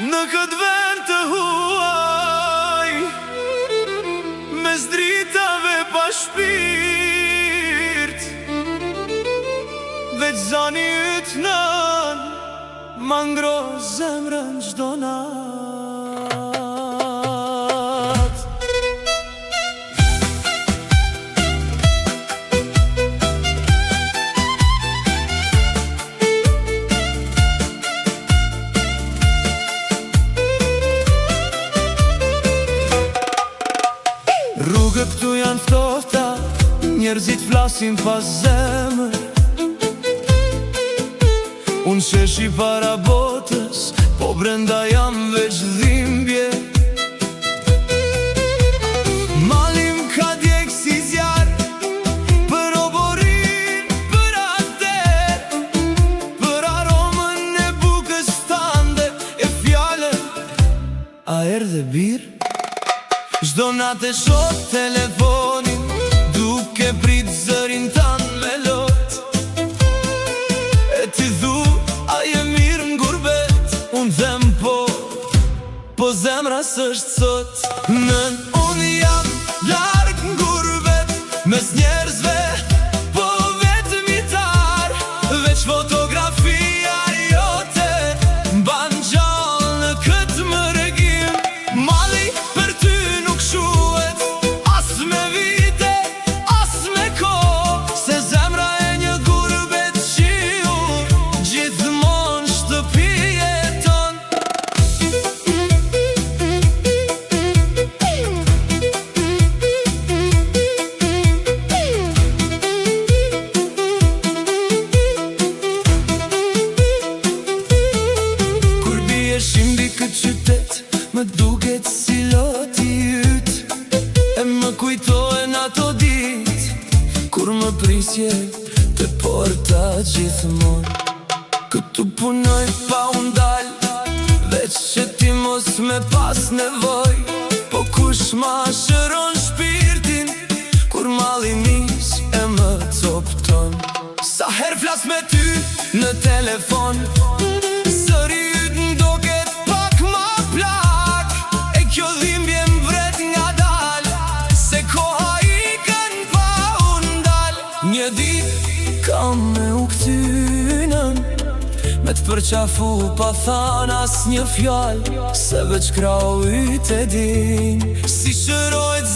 Në këtë vend të huaj, mes dritave pa shpirt, veç zani yt nën ma ngro zemrën çdo nat. Rrugët këtu janë ftofta, njerëzit flasin pas zemër. Unë sheshi para botës, po brenda jam veç dhimbje. Malim ka djek si zjarë, për oborin, për ater, për aromën e bukës tande, e fjallën, aer dhe birë. Çdo natë shoh telefonin, duke prit zërin tanë me lot. E ti thu, a je mirë n'gurbet? Unë them po zemra s'është sot. Nën unë jam larg n'gurbet, mes njerëzve, po vetëmitar. Veç fotografia jote mban gjallë në këtë mëregim. Mali për ty nuk shuhet, as me vite, as me kohë, se zemra e një gurbet qiu gjithmonë shtëpi jeton. Kur bie shimbi këtë qytet, më duket si loti yt. E më kujtohen ato dit, kur më prisje të porta gjithmonë. Këtu punoj pa undal, veç që ti mos me pas nevoj. Po kush ma shëron shpirtin, kur malli nis e më copton. Sa her flas me ty në telefon, zëri yt m'doket pak ma plak. E kjo dhimbje m'vret nga dal, se koha ikën pa undal. Një dit kam me u këtynën, me t'përqafu pa than as një fjall, se veç krau yt e din. Si shërojt